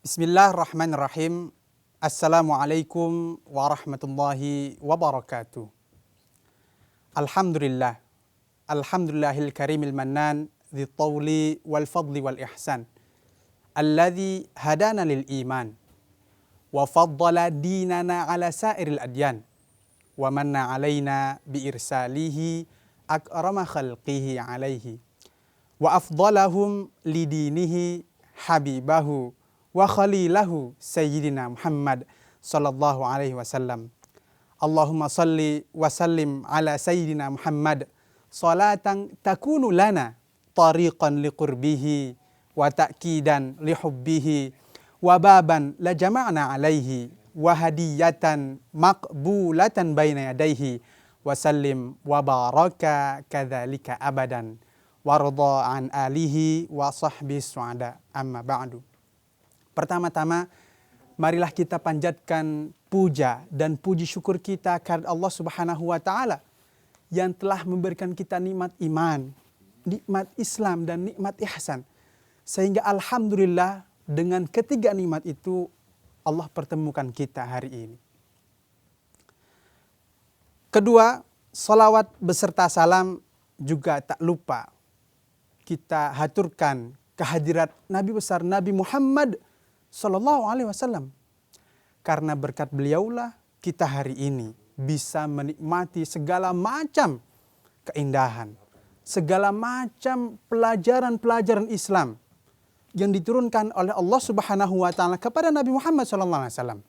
Bismillahirrahmanirrahim. Assalamualaikum warahmatullahi wabarakatuh. Alhamdulillah. Alhamdulillahil karimil mannan dhi tawli wal fadli wal ihsan. Alladhi hadana lil iman. Wa faddala dinana ala sairil adyan. Wa manna alaina bi irsalihi akrama khalqihi alaihi. Wa afdalahum lidinihi habibahu wa khalilahu sayyidina Muhammad sallallahu alaihi wasallam. Allahumma salli wa sallim ala sayyidina Muhammad salatan takunu lana tariqan liqurbihi wa ta'kidan lihubbihi wa baban la jama'na alaihi wa hadiyatan maqbulatan baina yadaihi wa sallim wa baraka kadzalika abadan warda an alihi wa sahbihi su'ada amma ba'du. Pertama-tama, marilah kita panjatkan puja dan puji syukur kita kepada Allah Subhanahu wa Ta'ala yang telah memberikan kita nikmat iman, nikmat Islam, dan nikmat ihsan. Sehingga alhamdulillah dengan ketiga nikmat itu Allah pertemukan kita hari ini. Kedua, salawat beserta salam juga tak lupa kita haturkan kehadirat Nabi besar Nabi Muhammad Sallallahu Alaihi Wasallam. Karena berkat beliaulah kita hari ini bisa menikmati segala macam keindahan, segala macam pelajaran-pelajaran Islam yang diturunkan oleh Allah Subhanahu Wa Taala kepada Nabi Muhammad Sallallahu Alaihi Wasallam.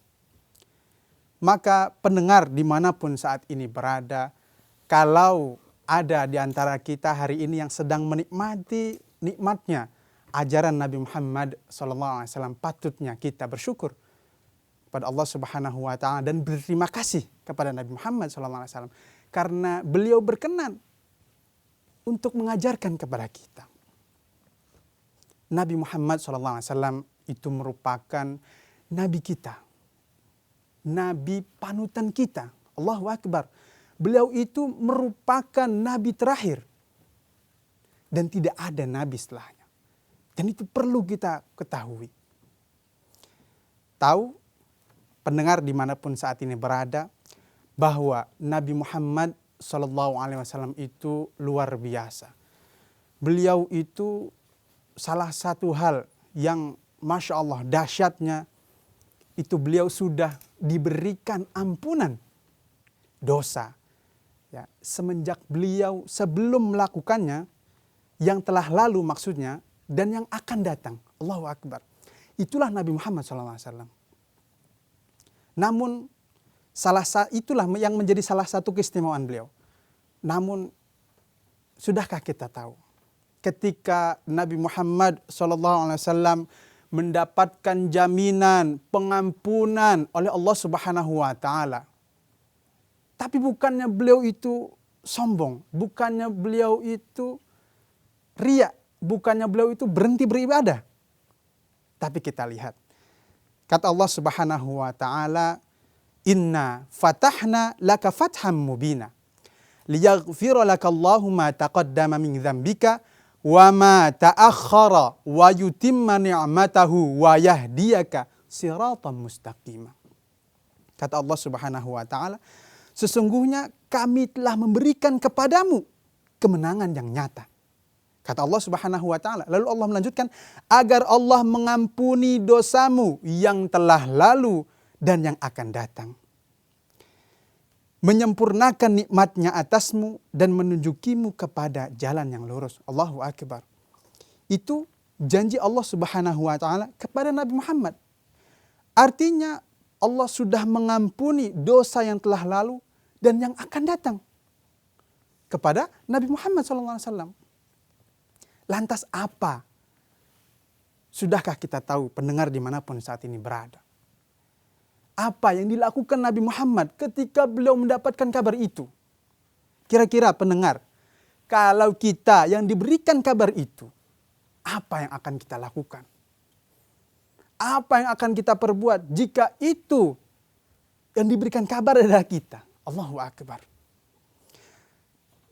Maka pendengar dimanapun saat ini berada, kalau ada di antara kita hari ini yang sedang menikmati nikmatnya ajaran Nabi Muhammad SAW, patutnya kita bersyukur kepada Allah Subhanahu Wa Taala dan berterima kasih kepada Nabi Muhammad SAW karena beliau berkenan untuk mengajarkan kepada kita. Nabi Muhammad SAW itu merupakan Nabi kita, Nabi panutan kita. Allahu Akbar. Beliau itu merupakan Nabi terakhir dan tidak ada Nabi setelahnya. Dan itu perlu kita ketahui. Tahu, pendengar dimanapun saat ini berada, bahwa Nabi Muhammad SAW itu luar biasa. Beliau itu salah satu hal yang Masya Allah dahsyatnya, itu beliau sudah diberikan ampunan dosa. Ya, semenjak beliau sebelum melakukannya, yang telah lalu maksudnya, dan yang akan datang. Allahu Akbar. Itulah Nabi Muhammad SAW. Namun, itulah yang menjadi salah satu keistimewaan beliau. Namun, sudahkah kita tahu? Ketika Nabi Muhammad SAW mendapatkan jaminan pengampunan oleh Allah Subhanahu Wa Taala, tapi bukannya beliau itu sombong, bukannya beliau itu riya, bukannya beliau itu berhenti beribadah. Tapi kita lihat, kata Allah Subhanahu Wa Taala, Inna fatahna laka fatham mubina, liyaghfira laka Allahu ma taqaddama min dzambika wa ma ta'akhkhara wa yutimma ni'matahu wa yahdiyaka siratan mustaqima. Kata Allah Subhanahu Wa Taala, sesungguhnya kami telah memberikan kepadamu kemenangan yang nyata. Kata Allah Subhanahu Wa Taala. Lalu Allah melanjutkan, agar Allah mengampuni dosamu yang telah lalu dan yang akan datang. Menyempurnakan nikmatnya atasmu dan menunjukimu kepada jalan yang lurus. Allahu Akbar. Itu janji Allah Subhanahu Wa Taala kepada Nabi Muhammad. Artinya Allah sudah mengampuni dosa yang telah lalu dan yang akan datang kepada Nabi Muhammad SAW. Lantas apa? Sudahkah kita tahu, pendengar dimanapun saat ini berada? Apa yang dilakukan Nabi Muhammad ketika beliau mendapatkan kabar itu? Kira-kira pendengar, kalau kita yang diberikan kabar itu, apa yang akan kita lakukan? Apa yang akan kita perbuat jika itu yang diberikan kabar adalah kita? Allahu Akbar.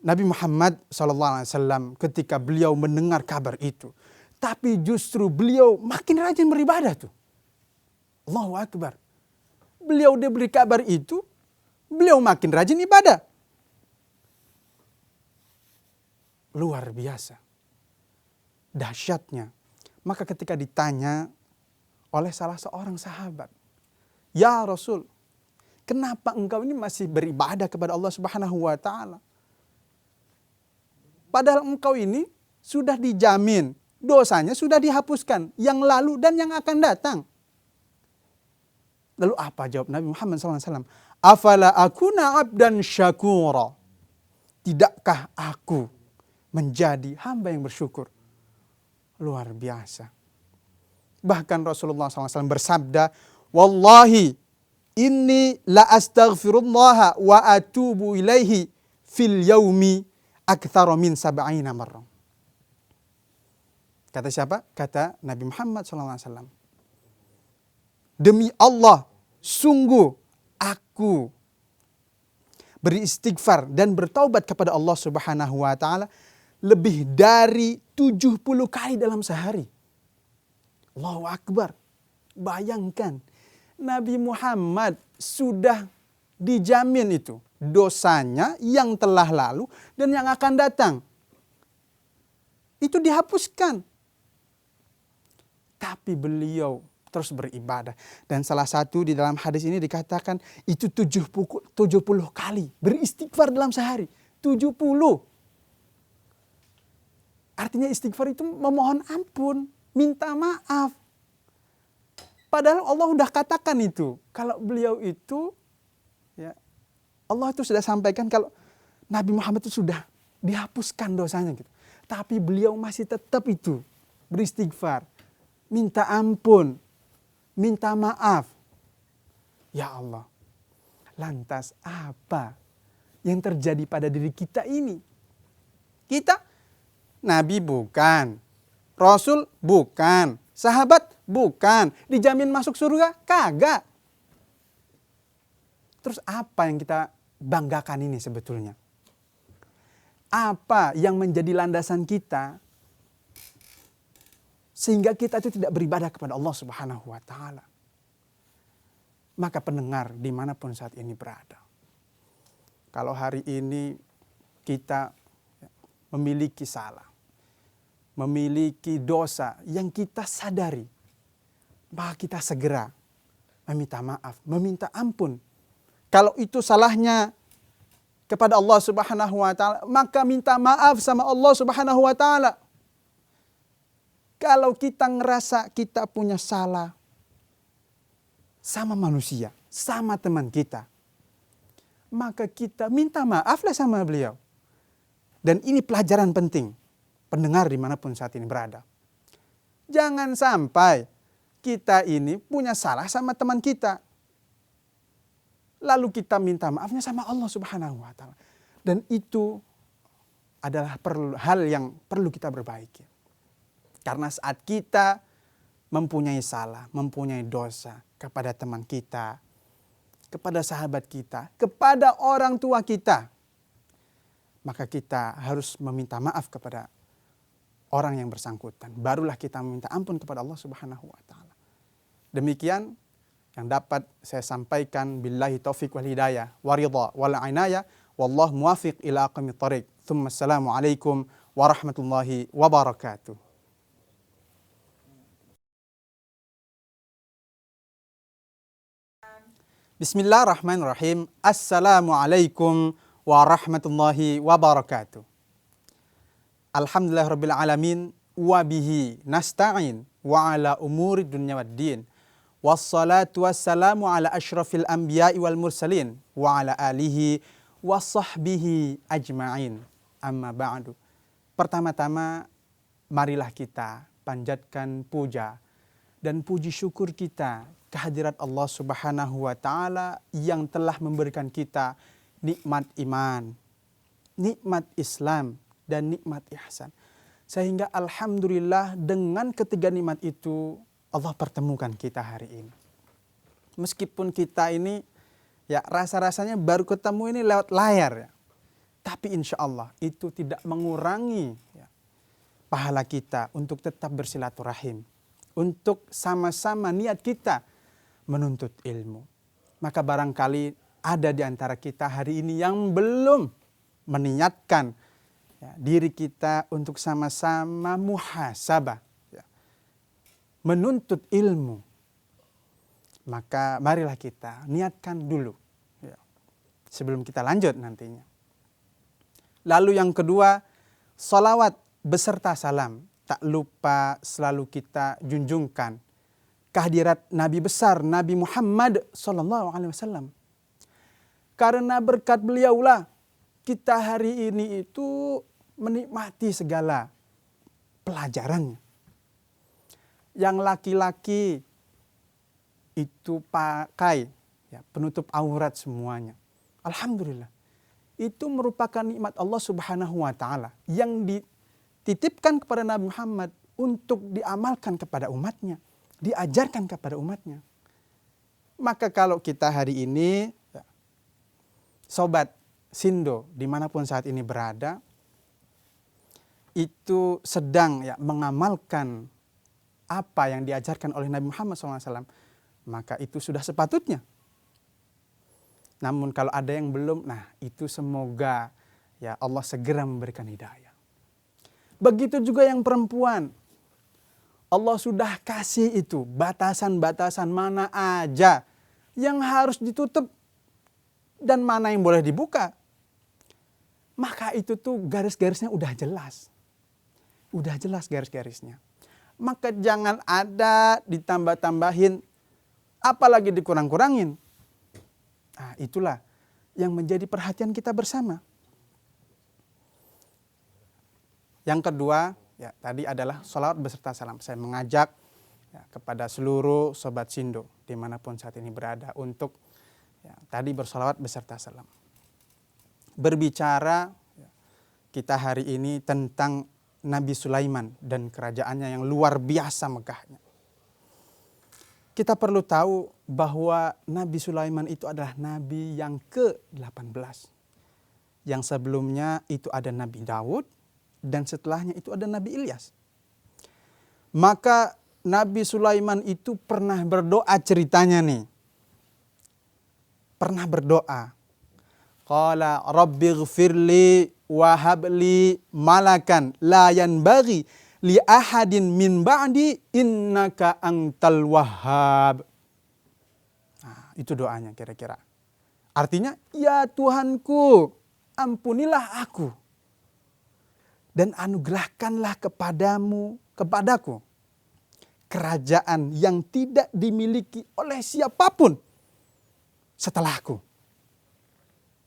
Nabi Muhammad SAW ketika beliau mendengar kabar itu, tapi justru beliau makin rajin beribadah tuh. Allahu Akbar. Beliau diberi kabar itu, beliau makin rajin ibadah. Luar biasa. Dahsyatnya. Maka ketika ditanya oleh salah seorang sahabat, "Ya Rasul, kenapa engkau ini masih beribadah kepada Allah Subhanahu wa taala? Padahal engkau ini sudah dijamin, dosanya sudah dihapuskan, yang lalu dan yang akan datang." Lalu apa jawab Nabi Muhammad SAW? "Afala akuna abdan syakura." Tidakkah aku menjadi hamba yang bersyukur? Luar biasa. Bahkan Rasulullah SAW bersabda, "Wallahi inni la astaghfirullah wa atubu ilaihi fil yaumi aktsara min sab'ina marrah." Kata siapa? Kata Nabi Muhammad SAW. "Demi Allah, sungguh aku beristighfar dan bertaubat kepada Allah Subhanahu wa taala lebih dari 70 kali dalam sehari." Allahu Akbar. Bayangkan, Nabi Muhammad sudah dijamin itu dosanya yang telah lalu dan yang akan datang. Itu dihapuskan. Tapi beliau terus beribadah. Dan salah satu di dalam hadis ini dikatakan itu 70 kali beristighfar dalam sehari. 70. Artinya istighfar itu memohon ampun, minta maaf. Padahal Allah sudah katakan itu. Kalau beliau itu, ya, Allah itu sudah sampaikan kalau Nabi Muhammad itu sudah dihapuskan dosanya gitu. Tapi beliau masih tetap itu beristighfar, minta ampun, minta maaf. Ya Allah, lantas apa yang terjadi pada diri kita ini? Kita Nabi bukan, Rasul bukan, sahabat bukan, dijamin masuk surga kagak. Terus apa yang kita banggakan ini sebetulnya? Apa yang menjadi landasan kita sehingga kita itu tidak beribadah kepada Allah Subhanahu wa taala? Maka pendengar dimanapun saat ini berada, kalau hari ini kita memiliki salah, memiliki dosa yang kita sadari, maka kita segera meminta maaf, meminta ampun. Kalau itu salahnya kepada Allah Subhanahu wa taala, maka minta maaf sama Allah Subhanahu wa taala. Kalau kita ngerasa kita punya salah sama manusia, sama teman kita, maka kita minta maaflah sama beliau. Dan ini pelajaran penting, pendengar dimanapun saat ini berada. Jangan sampai kita ini punya salah sama teman kita, lalu kita minta maafnya sama Allah Subhanahu wa taala. Dan itu adalah hal yang perlu kita perbaiki. Karena saat kita mempunyai salah, mempunyai dosa kepada teman kita, kepada sahabat kita, kepada orang tua kita, maka kita harus meminta maaf kepada orang yang bersangkutan. Barulah kita meminta ampun kepada Allah Subhanahu wa taala. Demikian yang dapat saya sampaikan. Billahi taufiq wal hidayah wa ridha wal inayah wallahu muwafiq ila aqwamit thariq. Assalamu alaikum warahmatullahi wabarakatuh. Bismillahirrahmanirrahim. Assalamualaikum warahmatullahi wabarakatuh. Alhamdulillahirabbil alamin wa bihi nasta'in wa ala umuri dunya waddin. Wassalatu wassalamu ala asyrafil anbiya'i wal mursalin wa ala alihi wa sahbihi ajma'in. Amma ba'du. Pertama-tama marilah kita panjatkan puja dan puji syukur kita kehadirat Allah Subhanahu wa taala yang telah memberikan kita nikmat iman, nikmat Islam, dan nikmat ihsan. Sehingga alhamdulillah dengan ketiga nikmat itu Allah pertemukan kita hari ini. Meskipun kita ini ya rasa-rasanya baru ketemu ini lewat layar ya. Tapi insya Allah itu tidak mengurangi ya, pahala kita untuk tetap bersilaturahim. Untuk sama-sama niat kita menuntut ilmu. Maka barangkali ada di antara kita hari ini yang belum meniatkan diri kita untuk sama-sama muhasabah, menuntut ilmu. Maka marilah kita niatkan dulu sebelum kita lanjut nantinya. Lalu yang kedua, salawat beserta salam. Tak lupa selalu kita junjungkan kehadirat Nabi besar Nabi Muhammad SAW. Karena berkat beliaulah kita hari ini itu menikmati segala pelajarannya. Yang laki-laki itu pakai penutup aurat semuanya. Alhamdulillah. Itu merupakan nikmat Allah Subhanahu wa taala yang dititipkan kepada Nabi Muhammad untuk diamalkan kepada umatnya, diajarkan kepada umatnya. Maka kalau kita hari ini, sobat Sindo dimanapun saat ini berada, itu sedang mengamalkan apa yang diajarkan oleh Nabi Muhammad SAW, maka itu sudah sepatutnya. Namun kalau ada yang belum, itu semoga Allah segera memberikan hidayah. Begitu juga yang perempuan. Allah sudah kasih itu batasan-batasan mana aja yang harus ditutup dan mana yang boleh dibuka. Maka itu tuh garis-garisnya udah jelas. Udah jelas garis-garisnya. Maka jangan ada ditambah-tambahin, apalagi dikurang-kurangin. Itulah yang menjadi perhatian kita bersama. Yang kedua, tadi adalah sholawat beserta salam. Saya mengajak kepada seluruh sobat Sindo dimanapun saat ini berada untuk tadi bersolawat beserta salam. Berbicara kita hari ini tentang Nabi Sulaiman dan kerajaannya yang luar biasa megahnya. Kita perlu tahu bahwa Nabi Sulaiman itu adalah Nabi yang ke-18. Yang sebelumnya itu ada Nabi Daud dan setelahnya itu ada Nabi Ilyas. Maka Nabi Sulaiman itu pernah berdoa ceritanya nih. Pernah berdoa. Qala rabbighfirli wa habli malakan la yanbaghi li ahadin min ba'di innaka antal wahhab. Itu doanya kira-kira. Artinya, ya Tuhanku, ampunilah aku dan anugerahkanlah kepadaku kerajaan yang tidak dimiliki oleh siapapun setelahku.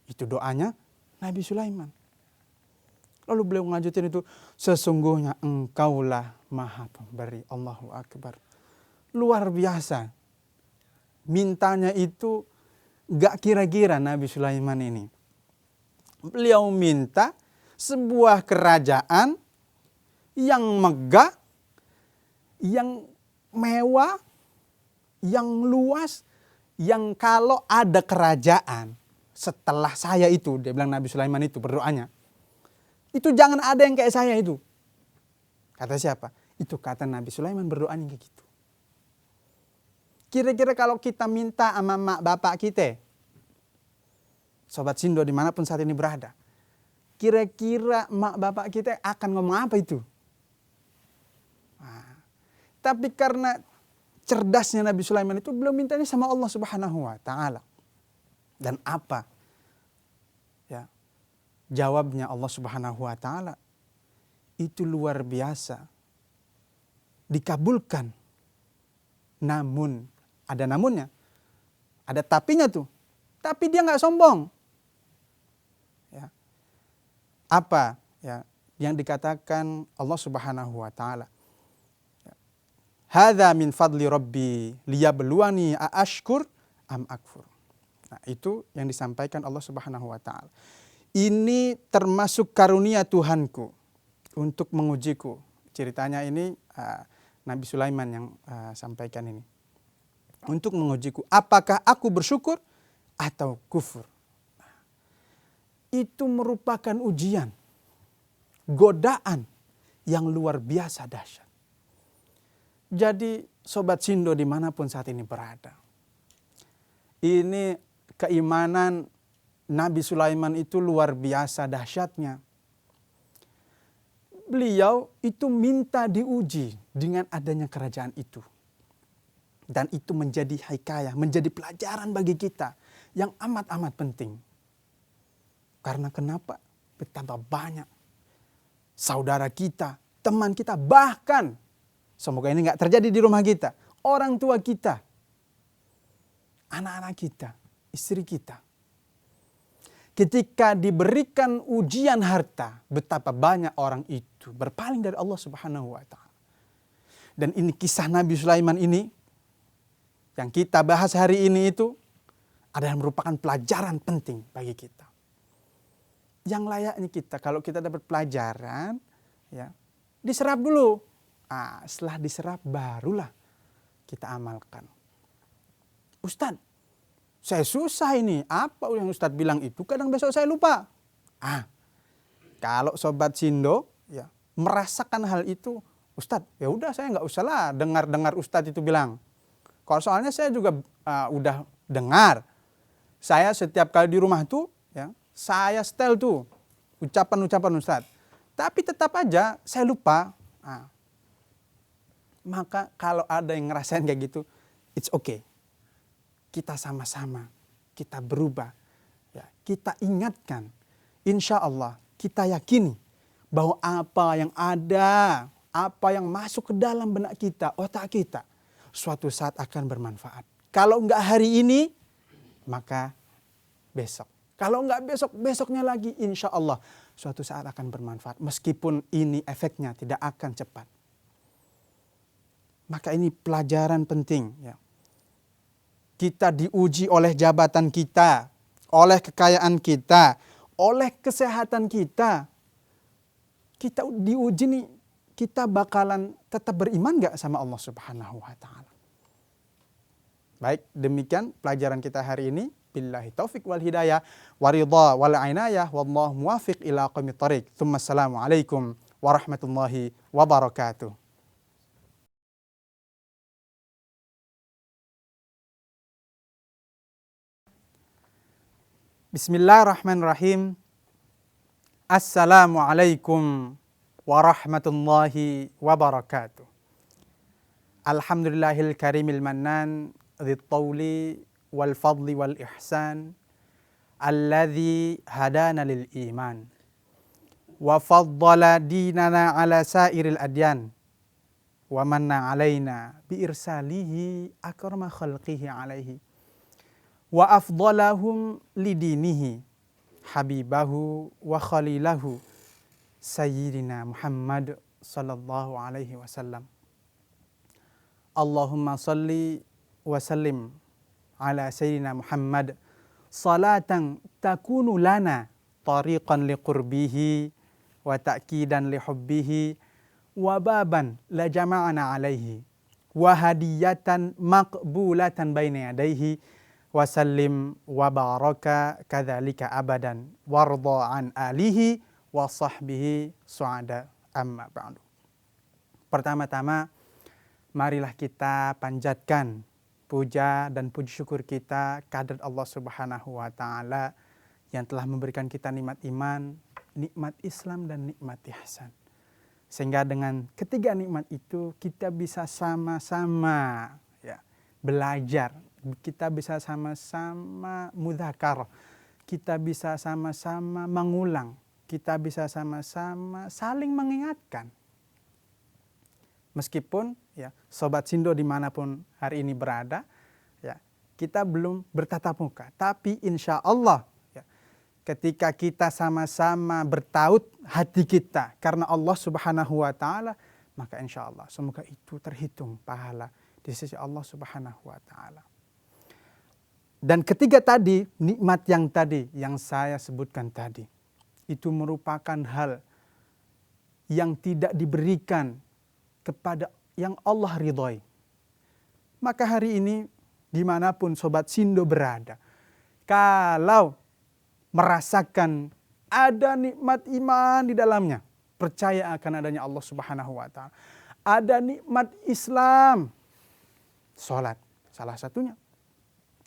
Itu doanya Nabi Sulaiman. Lalu beliau melanjutkan itu, sesungguhnya engkaulah maha pemberi. Allahu Akbar. Luar biasa. Mintanya itu gak kira-kira Nabi Sulaiman ini. Beliau minta sebuah kerajaan yang megah, yang mewah, yang luas, yang kalau ada kerajaan setelah saya itu, dia bilang Nabi Sulaiman itu berdoanya, itu jangan ada yang kayak saya itu. Kata siapa? Itu kata Nabi Sulaiman berdoanya kayak gitu. Kira-kira kalau kita minta sama mak bapak kita, sobat Sindo dimanapun saat ini berada, kira-kira mak bapak kita akan ngomong apa itu? Tapi karena cerdasnya Nabi Sulaiman itu, beliau mintanya sama Allah Subhanahu wa taala. Dan apa? Jawabnya Allah Subhanahu wa taala itu luar biasa. Dikabulkan. Namun, ada namunnya. Ada tapinya tuh. Tapi dia nggak sombong. Apa yang dikatakan Allah Subhanahu wa taala? Hadza min fadli rabbi liyabluwani aashkur am akfur. Nah, itu yang disampaikan Allah Subhanahu wa taala. Ini termasuk karunia Tuhanku untuk mengujiku. Ceritanya ini Nabi Sulaiman yang sampaikan ini. Untuk mengujiku, apakah aku bersyukur atau kufur? Itu merupakan ujian, godaan yang luar biasa dahsyat. Jadi sobat Sindo dimanapun saat ini berada, Ini keimanan Nabi Sulaiman itu luar biasa dahsyatnya. Beliau itu minta diuji dengan adanya kerajaan itu. Dan itu menjadi hikayah, menjadi pelajaran bagi kita yang amat-amat penting. Karena kenapa? Betapa banyak saudara kita, teman kita, bahkan semoga ini nggak terjadi di rumah kita, orang tua kita, anak-anak kita, istri kita. Ketika diberikan ujian harta, betapa banyak orang itu berpaling dari Allah Subhanahu wa Ta'ala. Dan ini kisah Nabi Sulaiman ini yang kita bahas hari ini itu adalah merupakan pelajaran penting bagi kita. Yang layaknya kita, kalau kita dapat pelajaran, ya diserap dulu. Setelah diserap barulah kita amalkan. Ustadz, saya susah ini. Apa yang Ustadz bilang itu? Kadang besok saya lupa. Kalau Sobat Sindo ya merasakan hal itu, Ustadz, ya udah saya nggak usah lah dengar Ustadz itu bilang. Kalau soalnya saya juga udah dengar. Saya setiap kali di rumah tuh, ya, saya setel tuh ucapan-ucapan Ustadz. Tapi tetap aja saya lupa. Maka kalau ada yang ngerasain kayak gitu, it's okay. Kita sama-sama, kita berubah. Ya, kita ingatkan. Insya Allah kita yakini bahwa apa yang ada, apa yang masuk ke dalam benak kita, otak kita, suatu saat akan bermanfaat. Kalau enggak hari ini, maka besok. Kalau enggak besok, besoknya lagi, insya Allah suatu saat akan bermanfaat. Meskipun ini efeknya tidak akan cepat. Maka ini pelajaran penting. Ya. Kita diuji oleh jabatan kita, oleh kekayaan kita, oleh kesehatan kita. Kita diuji nih, kita bakalan tetap beriman gak sama Allah Subhanahu wa Ta'ala? Baik, demikian pelajaran kita hari ini. Billahi taufik wal hidayah, waridha wal inayah, wallahu muwafiq ila aqwamit thariq. Assalamualaikum warahmatullahi wabarakatuh. Bismillahirrahmanirrahim. Assalamualaikum warahmatullahi wabarakatuh. Alhamdulillahil karimil mannan dzit tawli wal fadli wal ihsan alladzi hadana lil iman wa faddala dinana ala sairil adyan wa manna alaina bi irsalihi akrama khalqihi alaihi wa afdalahum lidinihi habibahu wa khalilahu sayyidina Muhammad sallallahu alaihi wasallam. Allahumma salli wa sallim ala sayyidina Muhammad salatan takunu lana tariqan liqurbihi wa ta'kidan lihubbihi wa baban la jama'ana alaihi wa hadiyatan maqbulatan baina yadaihi wa sallim wa baraka kadzalika abadan warda an alihi wa sahbihi su'ada amma ba'du. Pertama-tama marilah kita panjatkan puja dan puji syukur kita kehadirat Allah Subhanahu wa Ta'ala yang telah memberikan kita nikmat iman, nikmat Islam dan nikmat ihsan. Sehingga dengan ketiga nikmat itu kita bisa sama-sama ya belajar, kita bisa sama-sama mudzakarah, kita bisa sama-sama mengulang, kita bisa sama-sama saling mengingatkan. Meskipun ya Sobat Sindo dimanapun hari ini berada, ya kita belum bertatap muka, tapi insya Allah ya, ketika kita sama-sama bertaut hati kita karena Allah Subhanahu wa Ta'ala, maka insya Allah semoga itu terhitung pahala di sisi Allah Subhanahu wa Ta'ala. Dan ketiga tadi, nikmat yang tadi yang saya sebutkan tadi, itu merupakan hal yang tidak diberikan kepada yang Allah ridhoi. Maka hari ini dimanapun Sobat Sindo berada, kalau merasakan ada nikmat iman di dalamnya, percaya akan adanya Allah Subhanahu wa Ta'ala. Ada nikmat Islam, sholat salah satunya.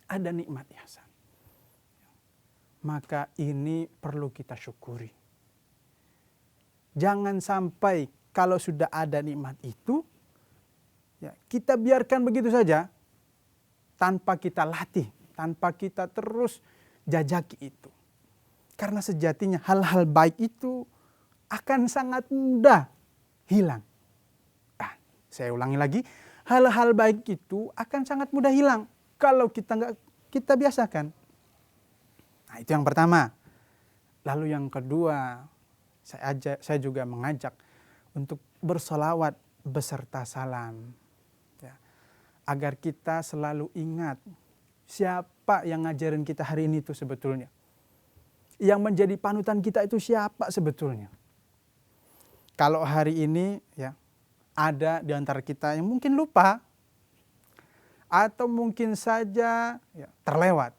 ada nikmat ihsan. Maka ini perlu kita syukuri. Jangan sampai kalau sudah ada nikmat itu, ya, kita biarkan begitu saja tanpa kita latih, tanpa kita terus jajaki itu. Karena sejatinya hal-hal baik itu akan sangat mudah hilang. Saya ulangi lagi, hal-hal baik itu akan sangat mudah hilang kalau kita biasakan. Nah, itu yang pertama. Lalu yang kedua, saya juga mengajak untuk bersolawat beserta salam. Ya. Agar kita selalu ingat siapa yang ngajarin kita hari ini itu sebetulnya. Yang menjadi panutan kita itu siapa sebetulnya. Kalau hari ini ya ada di antara kita yang mungkin lupa atau mungkin saja ya, terlewat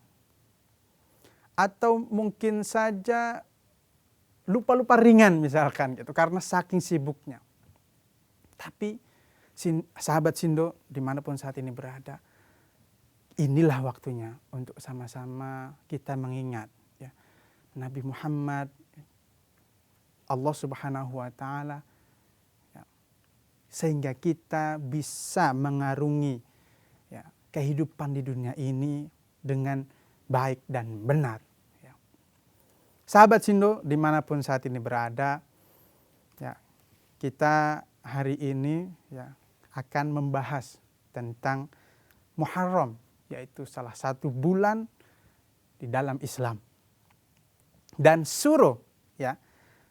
atau mungkin saja lupa-lupa ringan misalkan gitu karena saking sibuknya. Tapi sahabat Sindo dimanapun saat ini berada, inilah waktunya untuk sama-sama kita mengingat ya, Nabi Muhammad, Allah Subhanahu wa Ta'ala, ya, sehingga kita bisa mengarungi ya, kehidupan di dunia ini dengan baik dan benar. Ya. Sahabat Sindo dimanapun saat ini berada, ya, kita hari ini ya, akan membahas tentang Muharram, yaitu salah satu bulan di dalam Islam. Dan Suro, ya,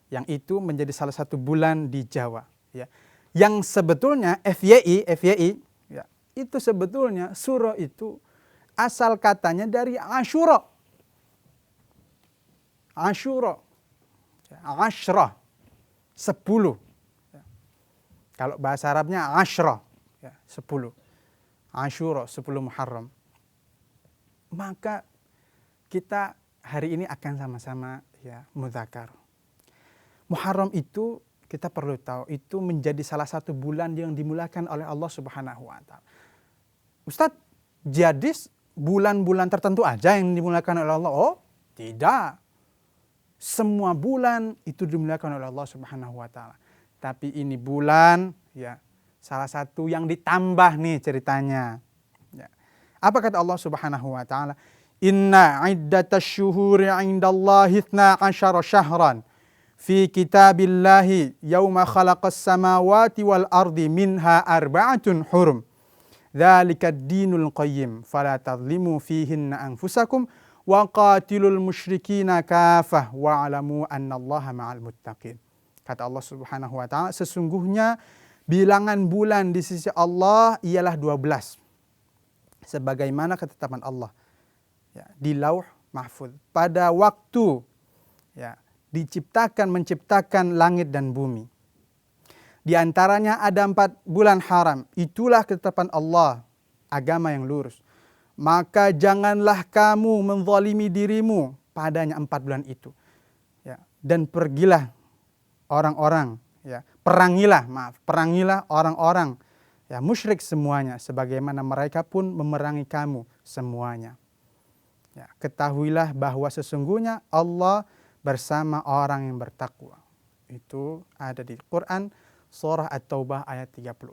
yang itu menjadi salah satu bulan di Jawa. Ya. Yang sebetulnya FYI, ya, itu sebetulnya Suro itu asal katanya dari Asyura. Asyura, ya, Ashrah, 10. Ya. Kalau bahasa Arabnya Ashrah, ya, 10. Asyura, 10 Muharram. Maka kita hari ini akan sama-sama ya mudzakar. Muharram itu kita perlu tahu itu menjadi salah satu bulan yang dimulakan oleh Allah Subhanahu wa Ta'ala. Ustadz, jadi bulan-bulan tertentu aja yang dimulakan oleh Allah? Oh, tidak. Semua bulan itu dimulakan oleh Allah Subhanahu wa Ta'ala. Tapi ini bulan ya salah satu yang ditambah nih ceritanya. Ya. Apa kata Allah Subhanahu wa Ta'ala? Inna iddatash syuhuri 'indallahi 12 syahran fi kitabillahi yauma khalaqas samawati wal ardi minha arba'atun hurum. Dzalika ad-dinul qayyim fala tadhlimu fihinna anfusakum wa qatilul musyrikina kafah wa'lamu annallaha ma'al muttaqin. Kata Allah Subhanahu wa Ta'ala, sesungguhnya bilangan bulan di sisi Allah ialah 12. Sebagaimana ketetapan Allah ya, di Lauh Mahfuz pada waktu ya menciptakan langit dan bumi. Di antaranya ada 4 bulan haram. Itulah ketetapan Allah, agama yang lurus. Maka janganlah kamu menzalimi dirimu padanya 4 bulan itu. Ya, dan pergilah orang-orang, ya, perangilah orang-orang ya musyrik semuanya sebagaimana mereka pun memerangi kamu semuanya. Ya, ketahuilah bahwa sesungguhnya Allah bersama orang yang bertakwa. Itu ada di Quran surah At-Taubah ayat 36.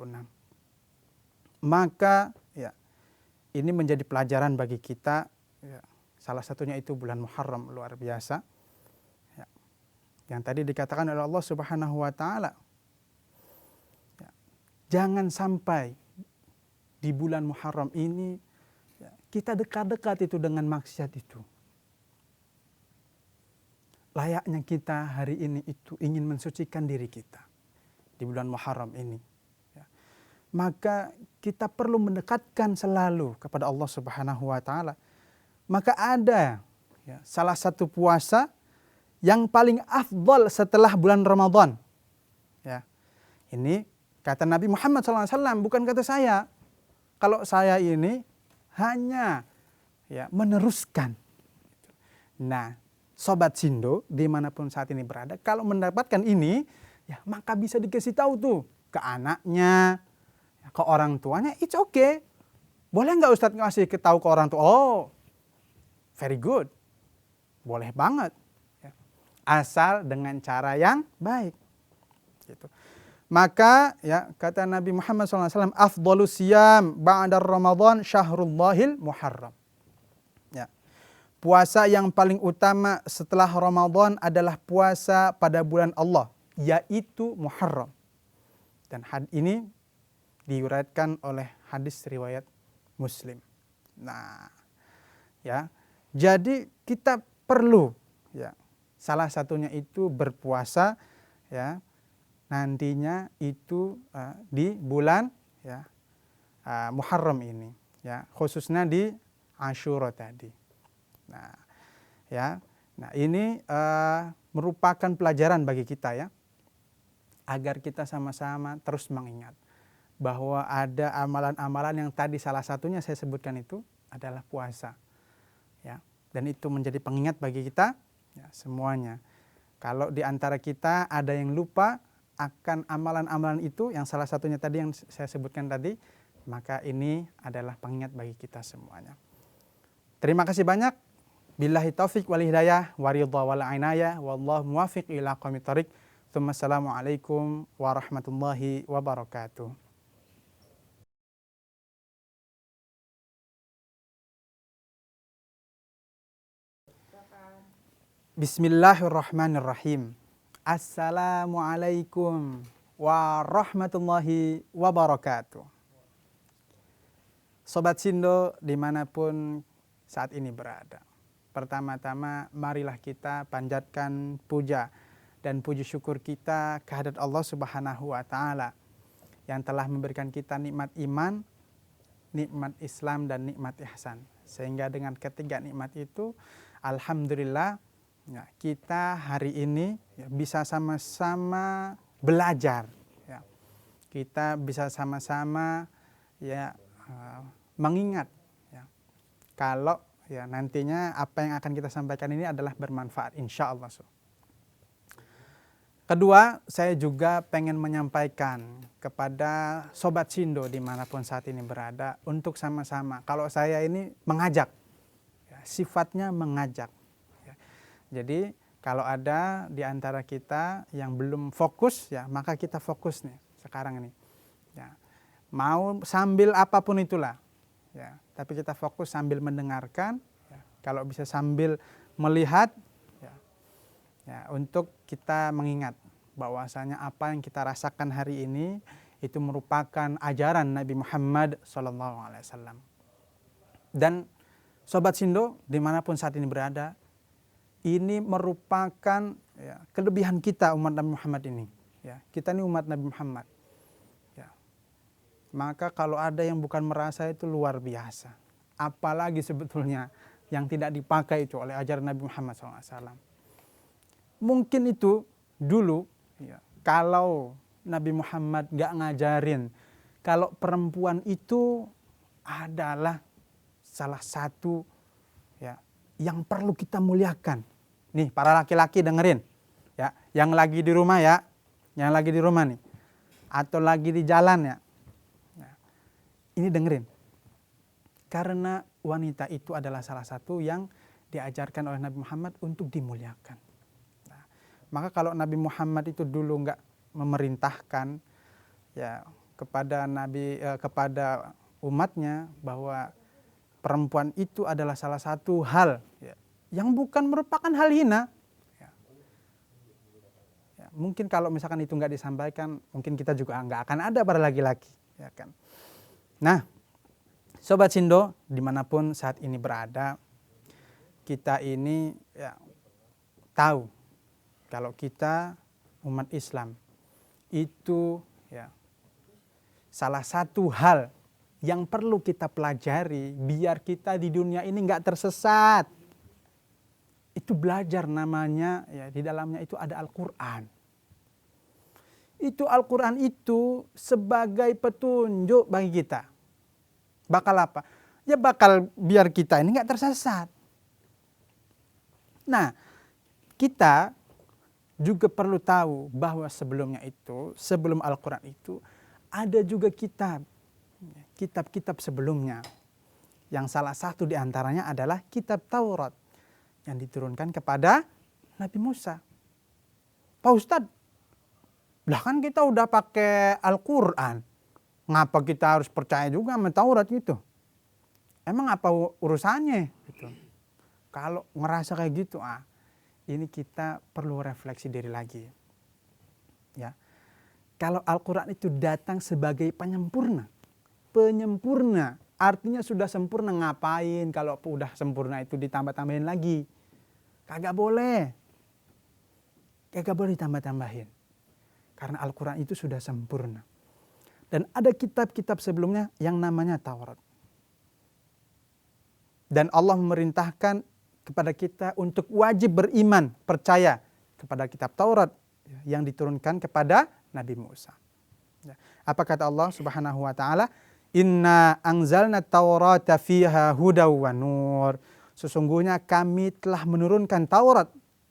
Maka ya ini menjadi pelajaran bagi kita ya, salah satunya itu bulan Muharram luar biasa. Ya, yang tadi dikatakan oleh Allah Subhanahu wa Ta'ala. Ya, jangan sampai di bulan Muharram ini ya, kita dekat-dekat itu dengan maksiat itu. Layaknya kita hari ini itu ingin mensucikan diri kita di bulan Muharram ini. Ya. Maka kita perlu mendekatkan selalu kepada Allah Subhanahu wa Ta'ala. Maka ada ya, salah satu puasa yang paling afdal setelah bulan Ramadan. Ya. Ini kata Nabi Muhammad SAW, bukan kata saya. Kalau saya ini hanya ya, meneruskan. Nah, Sobat Sindo dimanapun saat ini berada, kalau mendapatkan ini, ya maka bisa dikasih tahu tuh ke anaknya, ke orang tuanya, it's okay. Boleh nggak Ustadz ngasih tahu ke orang tua? Oh, very good, boleh banget, ya. Asal dengan cara yang baik. Gitu. Maka ya kata Nabi Muhammad SAW, afdhalus siyam ba'da Ramadan syahrullahil muharram. Ya. Puasa yang paling utama setelah Ramadan adalah puasa pada bulan Allah, yaitu Muharram. Dan ini diuriatkan oleh hadis riwayat Muslim. Nah, ya. Jadi kita perlu, ya, salah satunya itu berpuasa, ya, nantinya itu di bulan, ya, Muharram ini, ya, khususnya di Asyura tadi. Nah, ya, nah ini merupakan pelajaran bagi kita, ya, agar kita sama-sama terus mengingat bahwa ada amalan-amalan yang tadi salah satunya saya sebutkan itu adalah puasa. Ya, dan itu menjadi pengingat bagi kita, ya, semuanya. Kalau di antara kita ada yang lupa akan amalan-amalan itu, yang salah satunya tadi yang saya sebutkan tadi, maka ini adalah pengingat bagi kita semuanya. Terima kasih banyak. Billahi taufik wal hidayah wa ridha wal inayah wallahu muwaffiq ila aqwamit thoriq. Assalamualaikum warahmatullahi wabarakatuh. Bismillahirrahmanirrahim. Assalamualaikum warahmatullahi wabarakatuh. Sobat Sindo dimanapun saat ini berada. Pertama-tama marilah kita panjatkan puja dan puji syukur kita kehadirat Allah Subhanahu wa Ta'ala yang telah memberikan kita nikmat iman, nikmat Islam, dan nikmat ihsan. Sehingga dengan ketiga nikmat itu, alhamdulillah, ya, kita hari ini, ya, bisa sama-sama belajar, ya. Kita bisa sama-sama, ya, mengingat, ya, kalau, ya, nantinya apa yang akan kita sampaikan ini adalah bermanfaat, insya Allah. Kedua, saya juga pengen menyampaikan kepada Sobat Sindo dimanapun saat ini berada untuk sama-sama. Kalau saya ini mengajak, ya, sifatnya mengajak. Ya. Jadi kalau ada di antara kita yang belum fokus, ya, maka kita fokus nih sekarang ini. Ya. Mau sambil apapun itulah, ya, tapi kita fokus sambil mendengarkan. Ya. Kalau bisa sambil melihat. Ya, untuk kita mengingat bahwasanya apa yang kita rasakan hari ini itu merupakan ajaran Nabi Muhammad SAW. Dan Sobat Sindo dimanapun saat ini berada, ini merupakan, ya, kelebihan kita umat Nabi Muhammad ini. Ya, kita ini umat Nabi Muhammad. Ya. Maka kalau ada yang bukan merasa itu luar biasa. Apalagi sebetulnya yang tidak dipakai itu oleh ajaran Nabi Muhammad SAW. Mungkin itu dulu, ya, kalau Nabi Muhammad gak ngajarin kalau perempuan itu adalah salah satu, ya, yang perlu kita muliakan. Nih para laki-laki dengerin, ya, yang lagi di rumah, ya, yang lagi di rumah nih, atau lagi di jalan, ya, ya, ini dengerin. Karena wanita itu adalah salah satu yang diajarkan oleh Nabi Muhammad untuk dimuliakan. Maka kalau Nabi Muhammad itu dulu nggak memerintahkan, ya, kepada kepada umatnya bahwa perempuan itu adalah salah satu hal, ya, yang bukan merupakan hal hina. Ya. Ya, mungkin kalau misalkan itu nggak disampaikan, mungkin kita juga nggak akan ada para laki-laki, ya kan. Nah, Sobat Sindo dimanapun saat ini berada, kita ini, ya, tahu kalau kita umat Islam itu, ya, salah satu hal yang perlu kita pelajari biar kita di dunia ini nggak tersesat. Itu belajar namanya, ya, di dalamnya itu ada Al-Quran. Itu Al-Quran itu sebagai petunjuk bagi kita. Bakal apa? Ya bakal biar kita ini nggak tersesat. Nah, kita juga perlu tahu bahwa sebelumnya itu, sebelum Al-Quran itu, ada juga kitab-kitab sebelumnya Yang salah satu di antaranya adalah kitab Taurat yang diturunkan kepada Nabi Musa. Pak Ustadz, lah kan kita udah pakai Al-Quran. Ngapa kita harus percaya juga sama Taurat gitu? Emang apa urusannya? Gitu. Kalau ngerasa kayak gitu, ini kita perlu refleksi diri lagi. Ya, kalau Al-Quran itu datang sebagai penyempurna, artinya sudah sempurna, ngapain kalau udah sempurna itu ditambah-tambahin lagi? Kagak boleh ditambah-tambahin. Karena Al-Quran itu sudah sempurna. Dan ada kitab-kitab sebelumnya yang namanya Taurat. Dan Allah memerintahkan kepada kita untuk wajib beriman, percaya kepada kitab Taurat yang diturunkan kepada Nabi Musa. Apa kata Allah Subhanahu wa taala? Inna anzalna Taurata fiha hudaw wa nur. Sesungguhnya kami telah menurunkan Taurat,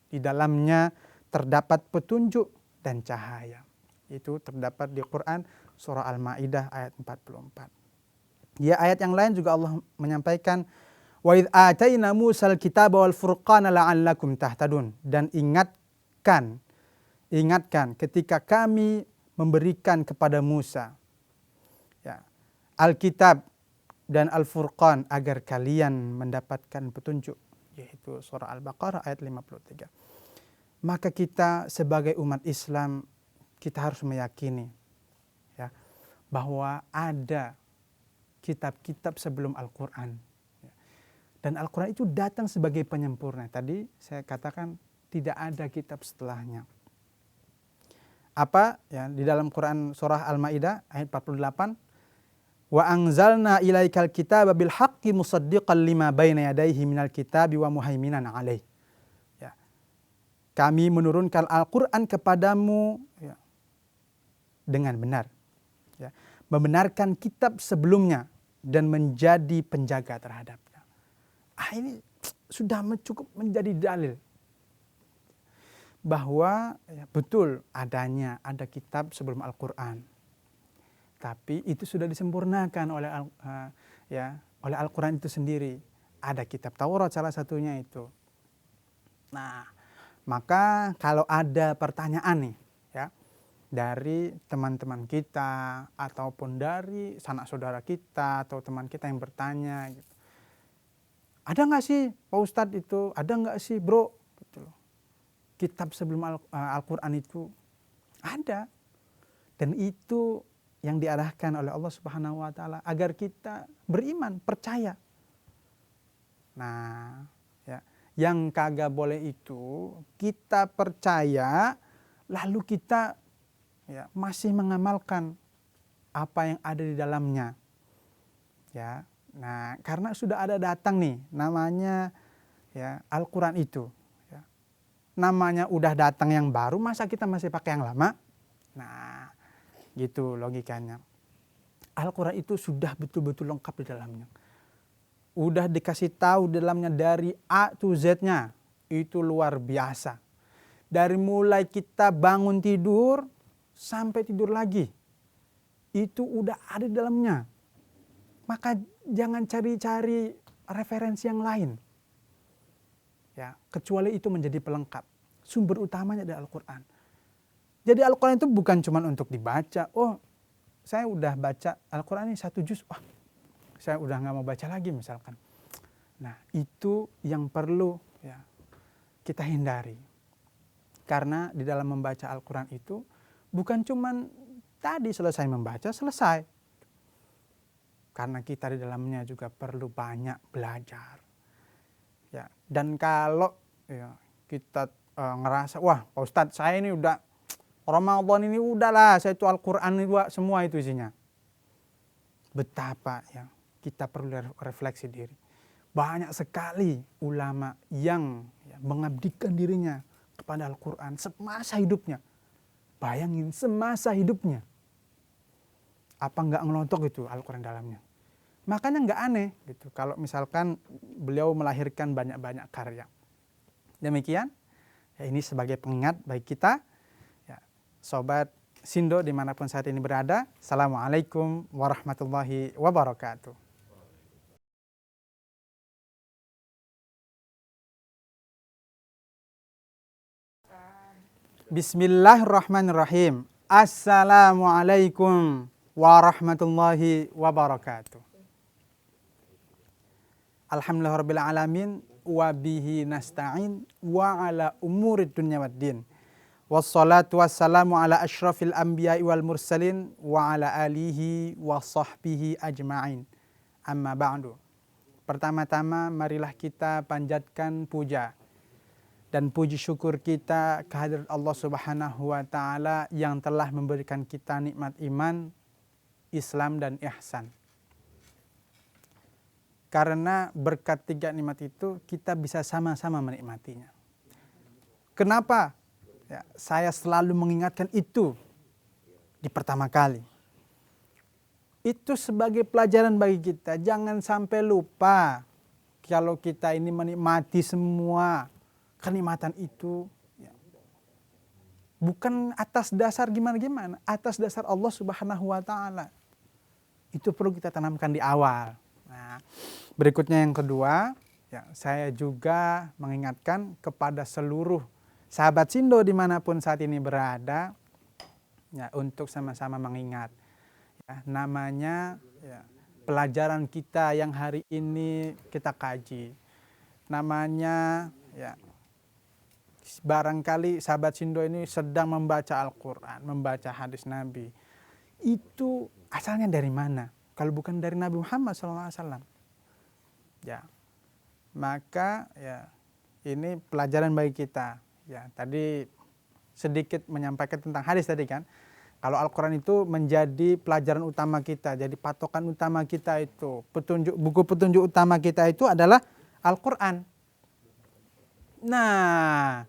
di dalamnya terdapat petunjuk dan cahaya. Itu terdapat di Quran surah Al-Maidah ayat 44. Di ayat yang lain juga Allah menyampaikan wa idz ataina Musal kitaba wal furqana la'allakum tahtadun. Dan ingatkan ketika kami memberikan kepada Musa Alkitab dan Al-Furqan agar kalian mendapatkan petunjuk, yaitu surah Al-Baqarah ayat 53. Maka kita sebagai umat Islam, kita harus meyakini bahwa ada kitab-kitab sebelum Al-Quran. Dan Al-Quran itu datang sebagai penyempurna. Tadi saya katakan tidak ada kitab setelahnya. Apa? Di dalam Quran surah Al-Maidah ayat 48. Wa anzalna ilaikal kitaba bil haqqi musaddiqan lima baina yadayhi minal kitabi wa muhaiminan alaih. Kami menurunkan Al-Quran kepadamu dengan benar. Membenarkan kitab sebelumnya dan menjadi penjaga terhadapnya. Ini sudah cukup menjadi dalil bahwa betul ada kitab sebelum Al-Quran. Tapi itu sudah disempurnakan oleh Al-Quran itu sendiri. Ada kitab Taurat salah satunya itu. Nah, maka kalau ada pertanyaan nih dari teman-teman kita ataupun dari sanak saudara kita atau teman kita yang bertanya gitu. Ada nggak sih Pak Ustadz itu? Ada nggak sih bro? Gitu loh. Kitab sebelum Al-Quran itu ada. Dan itu yang diarahkan oleh Allah Subhanahu wa taala agar kita beriman, percaya. Nah, yang kagak boleh itu kita percaya lalu kita masih mengamalkan apa yang ada di dalamnya. Nah, karena sudah ada datang nih namanya Al-Quran itu. Namanya udah datang yang baru, masa kita masih pakai yang lama? Nah, gitu logikanya. Al-Quran itu sudah betul-betul lengkap di dalamnya. Udah dikasih tahu di dalamnya dari A to Z-nya. Itu luar biasa. Dari mulai kita bangun tidur sampai tidur lagi. Itu udah ada di dalamnya. Maka jangan cari-cari referensi yang lain. Kecuali itu menjadi pelengkap. Sumber utamanya adalah Al-Quran. Jadi Al-Quran itu bukan cuma untuk dibaca. Oh, saya udah baca Al-Quran ini 1 juz. Wah, saya udah gak mau baca lagi misalkan. Nah, itu yang perlu kita hindari. Karena di dalam membaca Al-Quran itu bukan cuma tadi selesai membaca, selesai. Karena kita di dalamnya juga perlu banyak belajar. Dan kalau kita ngerasa, wah Pak Ustadz saya ini udah Ramadan ini udahlah, saya itu Al-Quran itu semua itu isinya. Betapa kita perlu refleksi diri. Banyak sekali ulama yang mengabdikan dirinya kepada Al-Quran semasa hidupnya. Bayangin semasa hidupnya. Apa nggak ngelontok itu Al-Quran dalamnya. Makanya nggak aneh gitu kalau misalkan beliau melahirkan banyak-banyak karya. Demikian, ini sebagai pengingat bagi kita. Sobat Sindo dimanapun saat ini berada. Assalamualaikum warahmatullahi wabarakatuh. Bismillahirrahmanirrahim. Assalamualaikum warahmatullahi wabarakatuh. Alhamdulillahirabbil alamin wa bihi nasta'in wa ala umurid dunya waddin. Wassalatu wassalamu ala asyrafil anbiya'i wal mursalin wa ala alihi wa sahbihi ajma'in. Amma ba'du. Pertama-tama marilah kita panjatkan puja dan puji syukur kita kehadirat Allah Subhanahu wa taala yang telah memberikan kita nikmat iman, Islam dan ihsan. Karena berkat tiga nikmat itu kita bisa sama-sama menikmatinya. Kenapa? Ya, saya selalu mengingatkan itu di pertama kali. Itu sebagai pelajaran bagi kita. Jangan sampai lupa kalau kita ini menikmati semua kenikmatan itu. Ya. Bukan atas dasar gimana-gimana. Atas dasar Allah Subhanahu wa ta'ala. Itu perlu kita tanamkan di awal. Nah, berikutnya yang kedua, ya, saya juga mengingatkan kepada seluruh sahabat Sindo dimanapun saat ini berada, ya, untuk sama-sama mengingat. Ya, namanya ya, pelajaran kita yang hari ini kita kaji. Namanya ya, barangkali sahabat Sindo ini sedang membaca Al-Quran, membaca hadis Nabi. Itu asalnya dari mana? Kalau bukan dari Nabi Muhammad SAW. Ya, maka ya ini pelajaran bagi kita. Ya, tadi sedikit menyampaikan tentang hadis tadi kan. Kalau Al-Quran itu menjadi pelajaran utama kita, jadi patokan utama kita itu, buku petunjuk utama kita itu adalah Al-Quran. Nah,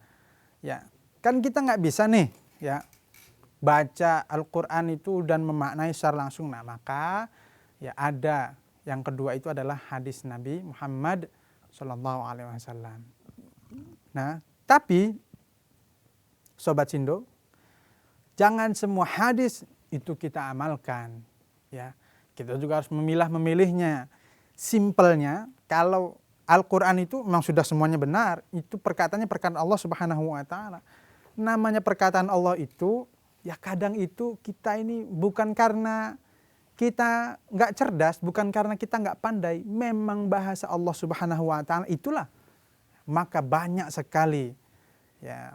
ya kan kita nggak bisa nih, ya baca Al-Quran itu dan memaknai secara langsung. Nah, maka ya ada yang kedua itu adalah hadis Nabi Muhammad SAW. Nah, tapi Sobat Sindo, jangan semua hadis itu kita amalkan. Ya, kita juga harus memilihnya. Simpelnya, kalau Al-Quran itu memang sudah semuanya benar, itu perkataannya perkataan Allah Subhanahu wa ta'ala. Namanya perkataan Allah itu, ya kadang itu kita ini bukan karena kita nggak cerdas, bukan karena kita nggak pandai, memang bahasa Allah Subhanahu wa ta'ala itulah. Maka banyak sekali ya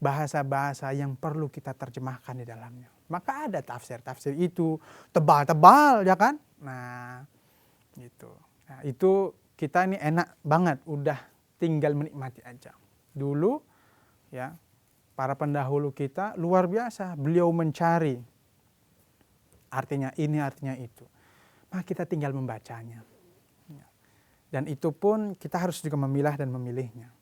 bahasa-bahasa yang perlu kita terjemahkan di dalamnya. Maka ada tafsir-tafsir itu tebal-tebal ya kan? Nah, gitu. Nah, itu kita ini enak banget, udah tinggal menikmati aja. Dulu ya para pendahulu kita luar biasa, beliau mencari artinya ini, artinya itu. Maka kita tinggal membacanya. Dan itu pun kita harus juga memilah dan memilihnya.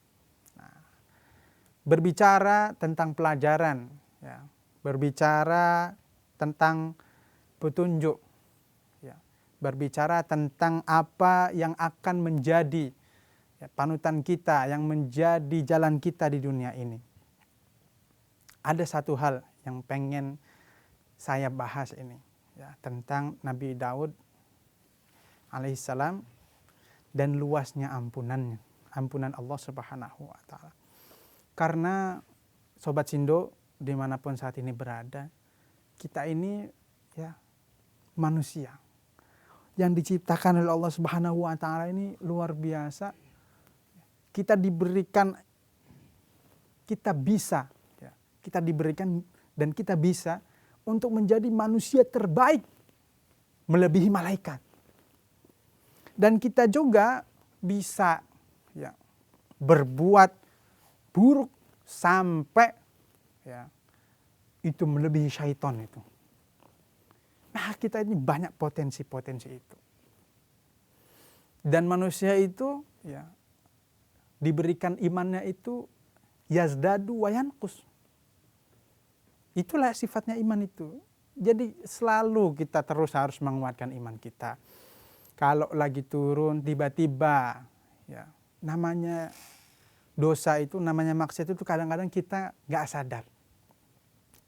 Berbicara tentang pelajaran, ya, berbicara tentang petunjuk, ya, berbicara tentang apa yang akan menjadi ya, panutan kita, yang menjadi jalan kita di dunia ini. Ada satu hal yang pengen saya bahas ini, ya, tentang Nabi Daud alaihissalam dan luasnya ampunan Allah Subhanahu wa ta'ala. Karena Sobat Sindo dimanapun saat ini berada, kita ini ya manusia yang diciptakan oleh Allah Subhanahu wa ta'ala ini luar biasa. Kita diberikan, kita bisa, ya, kita diberikan dan kita bisa untuk menjadi manusia terbaik, melebihi malaikat. Dan kita juga bisa ya berbuat buruk sampai ya itu melebihi syaitan itu. Nah, kita ini banyak potensi-potensi itu. Dan manusia itu ya diberikan imannya itu yazdadu wa yanqus. Itulah sifatnya iman itu. Jadi selalu kita terus harus menguatkan iman kita. Kalau lagi turun tiba-tiba ya namanya dosa itu, namanya maksiat itu kadang-kadang kita nggak sadar.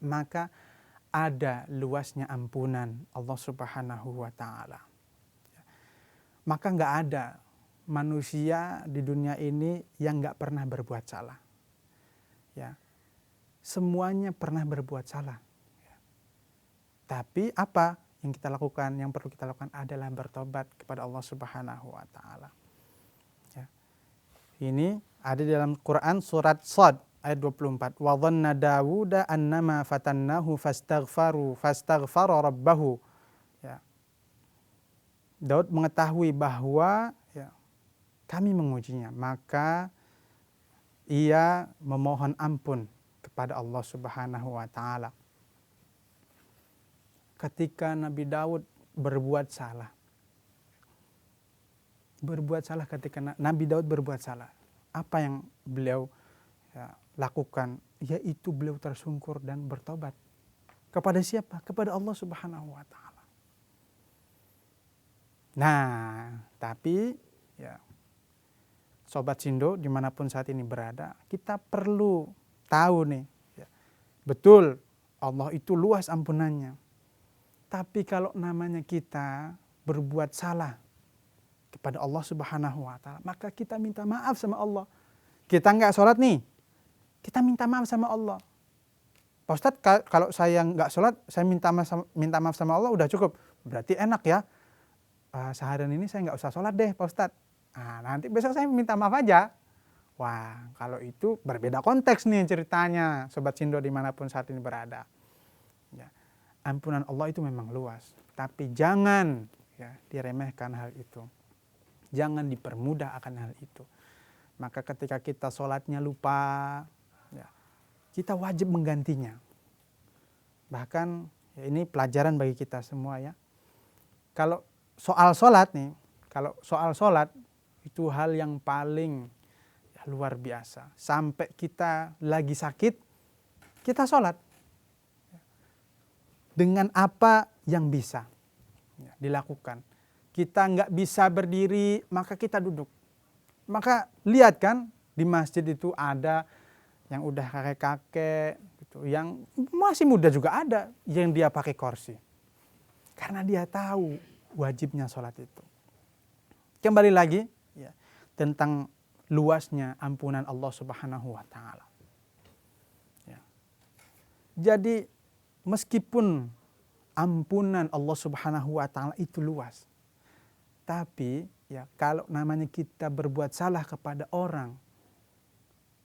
Maka ada luasnya ampunan Allah Subhanahu wa ta'ala. Maka nggak ada manusia di dunia ini yang nggak pernah berbuat salah. Ya. semuanya pernah berbuat salah. Tapi apa yang kita lakukan, yang perlu kita lakukan adalah bertobat kepada Allah Subhanahu wa taala. Ya. Ini ada di dalam Quran surat Shad ayat 24. Wa dhanna Dawuda annama fatannahu fastaghfara rabbahu. Ya. Daud mengetahui bahwa kami mengujinya, maka ia memohon ampun kepada Allah Subhanahu wa taala. Ketika Nabi Daud berbuat salah ketika Nabi Daud berbuat salah, apa yang beliau lakukan? Yaitu beliau tersungkur dan bertobat. Kepada siapa? Kepada Allah Subhanahu wa taala. Nah, tapi Sobat Sindo dimanapun saat ini berada, kita perlu tahu nih, betul Allah itu luas ampunannya. Tapi kalau namanya kita berbuat salah kepada Allah Subhanahu wa taala, maka kita minta maaf sama Allah. Kita nggak sholat nih, kita minta maaf sama Allah. Pak Ustadz, kalau saya nggak sholat, saya minta maaf sama Allah udah cukup. Berarti enak ya, seharian ini saya nggak usah sholat deh Pak Ustadz. Nah, nanti besok saya minta maaf aja. Wah, kalau itu berbeda konteks nih ceritanya, Sobat Sindo dimanapun saat ini berada. Ampunan Allah itu memang luas, tapi jangan diremehkan hal itu. Jangan dipermudah akan hal itu. Maka ketika kita sholatnya lupa, kita wajib menggantinya. Bahkan ini pelajaran bagi kita semua ya. Kalau soal sholat itu hal yang paling luar biasa. Sampai kita lagi sakit, kita sholat. Dengan apa yang bisa dilakukan. Kita nggak bisa berdiri, maka kita duduk. Maka lihat kan, di masjid itu ada yang udah kakek-kakek, gitu, yang masih muda juga ada, yang dia pakai kursi. Karena dia tahu wajibnya sholat itu. Kembali lagi tentang luasnya ampunan Allah Subhanahu wa taala. Jadi meskipun ampunan Allah Subhanahu wa taala itu luas, tapi kalau namanya kita berbuat salah kepada orang,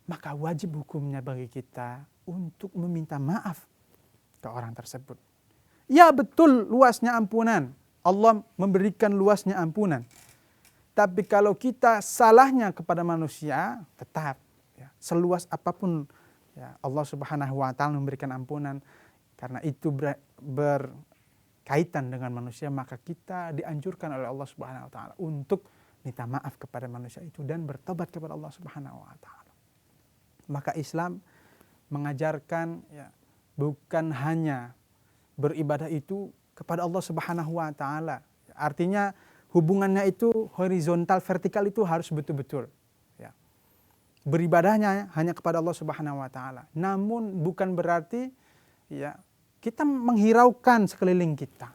maka wajib hukumnya bagi kita untuk meminta maaf ke orang tersebut. Ya betul luasnya ampunan, Allah memberikan luasnya ampunan. Tapi kalau kita salahnya kepada manusia, tetap seluas apapun Allah Subhanahu wa taala memberikan ampunan. Karena itu berkaitan dengan manusia, maka kita dianjurkan oleh Allah Subhanahu wa taala untuk minta maaf kepada manusia itu dan bertobat kepada Allah Subhanahu wa taala. Maka Islam mengajarkan bukan hanya beribadah itu kepada Allah Subhanahu wa taala. Artinya hubungannya itu horizontal, vertikal itu harus betul-betul. Beribadahnya hanya kepada Allah Subhanahu wa taala. Namun bukan berarti kita menghiraukan sekeliling kita.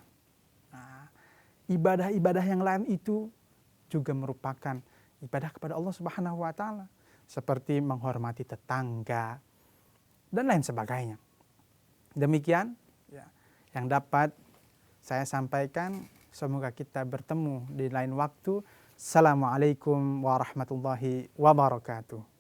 Nah, ibadah-ibadah yang lain itu juga merupakan ibadah kepada Allah Subhanahu wa taala, seperti menghormati tetangga dan lain sebagainya. Demikian yang dapat saya sampaikan. Semoga kita bertemu di lain waktu. Assalamualaikum warahmatullahi wabarakatuh.